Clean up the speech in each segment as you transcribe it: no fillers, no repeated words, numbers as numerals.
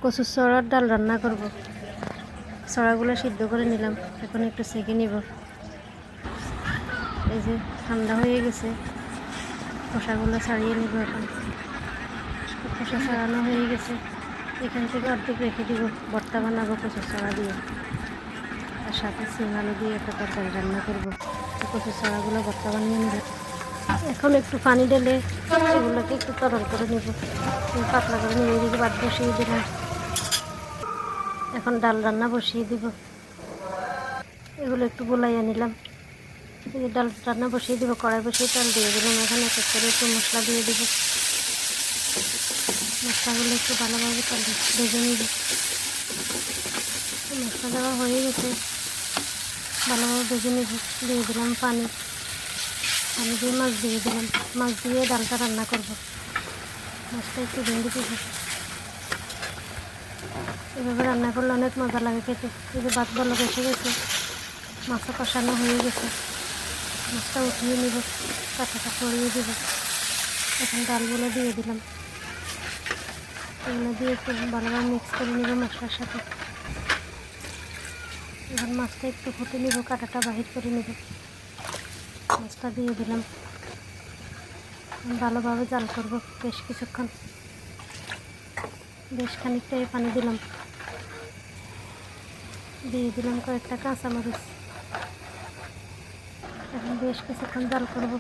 কচুর ছড়ার ডাল রান্না করব। ছড়াগুলো সিদ্ধ করে নিলাম, এখন একটু সেঁকে নিব। এই যে ঠান্ডা হয়ে গেছে, খোসাগুলো ছাড়িয়ে নিব। এখন খোসা ছাড়ানো হয়ে গেছে, এখান থেকে অর্ধেক রেখে দিব। ভর্তা বানাবো কচুর ছড়া দিয়ে, আর সাথে সিম আলু দিয়ে একটা তরকারি রান্না করব। কচুর ছড়াগুলো ভর্তা বানিয়ে নিলাম। এখন একটু পানি ঢেলে এগুলোকে একটু তরল করে নিব, পাতলা করে নিয়ে এদিকে ভাত বসিয়ে দিলাম। এখন ডাল রান্না বসিয়ে দিব। এগুলো একটু গোলাইয়া নিলাম। এই যে ডাল রান্না বসিয়ে দিব, কড়াই বসিয়ে তেল দিয়ে দিলাম। এখন এক এক করে একটু মশলা দিয়ে দিব। মশলাগুলো একটু ভালোভাবে তেল ভেজে নিব। মশলা দেওয়া হয়ে গেছে, ভালোভাবে ভেজে নিব। দিয়ে দিলাম পানি, পানি দিয়ে মাছ দিয়ে দিলাম। মাছ দিয়ে ডালটা রান্না করব। মাছটা একটু ভেঙে দিব। এভাবে রান্না করলে অনেক মজা লাগে খেতে। এই যে ভাত ভালো বেসে গেছে, মাছটা কষানো হয়ে গেছে। মাছটা উঠিয়ে নিব, কাঁটাটা সরিয়ে দিব। এখন ডালগুলো দিয়ে দিলাম। এগুলো দিয়ে একটু ভালোভাবে মিক্স করে নিব মশলার সাথে। এখন মাছটা একটু ফুটে নিব, কাঁটাটা বাহির করে নিব। মাছটা দিয়ে দিলাম, ভালোভাবে জাল করব বেশ কিছুক্ষণ। বেশ খানিকটাই পানি দিলাম, দিয়ে দিলাম কয়েকটা কাঁচামরিচ। এখন বেশ কিছুক্ষণ জাল করব।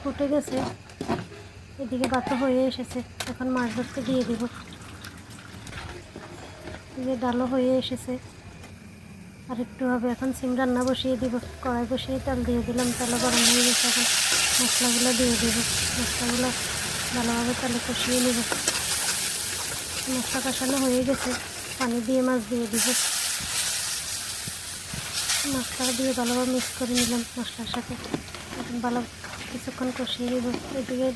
ফুটে গেছে, এদিকে ভাতও হয়ে এসেছে। এখন মাছ ধরতে দিয়ে দিব। এদিকে ডালও হয়ে এসেছে, আর একটু হবে। এখন সিম রান্না বসিয়ে দিব। কড়াই বসিয়ে তেল দিয়ে দিলাম, তেলও গরম হয়ে গেছে। এখন মশলাগুলো দিয়ে দিব। মশলাগুলো ভালোভাবে তেলে কষিয়ে নেব। মশলা কষানো হয়ে গেছে, পানি দিয়ে মাছ দিয়ে দিব। মাছটা দিয়ে ভালোভাবে মিক্স করে নিলাম মশলার সাথে। এখন ভালো কিছুক্ষণ কষিয়ে নেব। এদিকে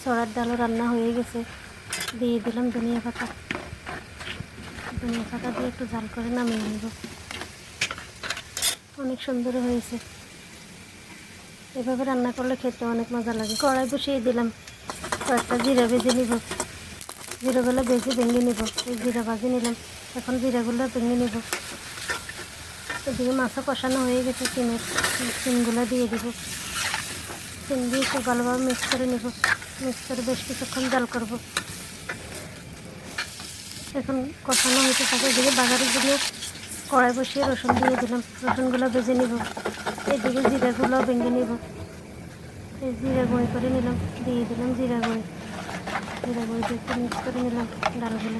ছড়ার ডালও রান্না হয়ে গেছে, দিয়ে দিলাম ধনিয়া পাতা। ধনিয়া পাতা দিয়ে একটু জাল করে নামিয়ে নেব। অনেক সুন্দর হয়েছে। এভাবে রান্না করলে খেতে অনেক মজা লাগে। কড়াই বসিয়ে দিলাম, কয়েকটা জিরা ভেজে নিব। জিরাগুলো ভেঙে নিব। এই জিরা ভাজে নিলাম, এখন জিরাগুলো ভেঙে নিব। এদিকে মাছও কষানো হয়ে গেছে, সিমগুলো দিয়ে দিব। সিম দিয়ে একটু ভালোভাবে মিক্স করে নেব। মিক্স করে বেশ কিছুক্ষণ জাল করব। এখন কষানো হতে থাকে। এদিকে বাগারের জন্য কড়াই বসিয়ে রসুন দিয়ে দিলাম। রসুনগুলো ভেজে নিব। এদিকে জিরাগুলো ভেঙে নিব। এই জিরা গুঁড়ি করে নিলাম, দিয়ে দিলাম জিরা গুঁড়ি। জিরা গুঁড়ি দিয়ে একটু মিক্স করে নিলাম ডালগুলো।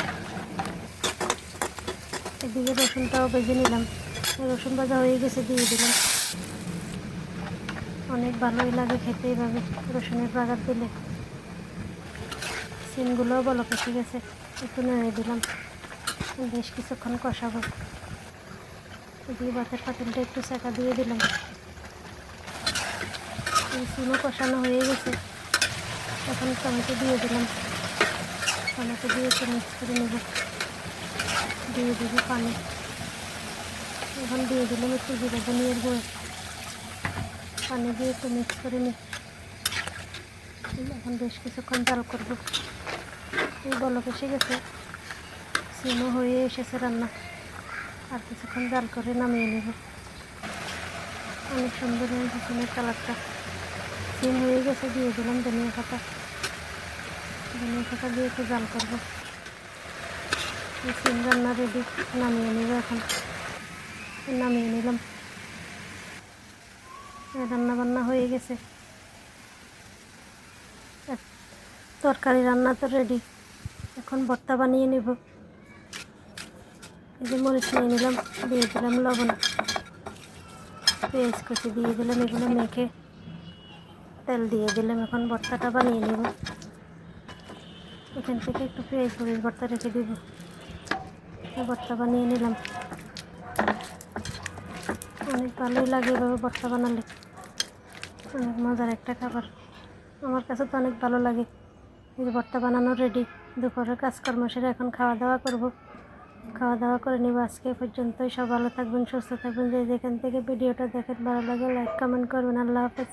এদিকে রসুনটাও ভেজে নিলাম। রসুন ভাজা হয়ে গেছে, দিয়ে দিলাম। অনেক ভালোই লাগে খেতে এইভাবে রসুনের বাগার দিলে। সিমগুলোও ভালো কষে গেছে, একটু নেড়ে দিলাম। বেশ কিছুক্ষণ কষাবো। এদিকে ভাতের পাতিলটা একটু সেঁকা দিয়ে দিলাম। সিমও কষানো হয়ে গেছে, এখন টমেটো দিয়ে দিলাম। টমেটো দিয়ে একটু মিক্স করে নেব। দিয়ে দিব পানি। এখন দিয়ে দিলাম একটু জিরা ধনিয়ার গুঁড়ো। পানি দিয়ে একটু মিক্স করে নিই। এখন বেশ কিছুক্ষণ জাল করব। এই বলক এসে গেছে, সিমও হয়ে এসেছে রান্না। আর কিছুক্ষণ জাল করে নামিয়ে নেব। অনেক সুন্দর হয়েছে সিমের কালারটা। সিম হয়ে গেছে, দিয়ে দিলাম ধনিয়া পাতা। ধনিয়া পাতা দিয়ে একটু জাল করব। সিম রান্না রেডি, নামিয়ে নেব। এখন নামিয়ে নিলাম। রান্না বান্না হয়ে গেছে, তরকারি রান্না তো রেডি। এখন ভর্তা বানিয়ে নেব। এই যে মরিচ নিয়ে নিলাম, দিয়ে দিলাম লবণ, পেঁয়াজ কুচি দিয়ে দিলাম। এগুলো মেখে তেল দিয়ে দিলাম। এখন ভর্তাটা বানিয়ে নেব। এখান থেকে একটু পেঁয়াজ মরিচ ভর্তা রেখে দিব। ভর্তা বানিয়ে নিলাম। অনেক ভালোই লাগে এভাবে ভর্তা বানালে, অনেক মজার একটা খাবার। আমার কাছে তো অনেক ভালো লাগে। এই যে ভর্তা বানানো রেডি। দুপুরের কাজকর্ম সেরে এখন খাওয়া দাওয়া করব। খাওয়া দাওয়া করে নেব। আজকে পর্যন্তই। সব ভালো থাকবেন, সুস্থ থাকবেন। যে যেখান থেকে ভিডিওটা দেখেন, ভালো লাগে লাইক কমেন্ট করবেন। আল্লাহ হাফেজ।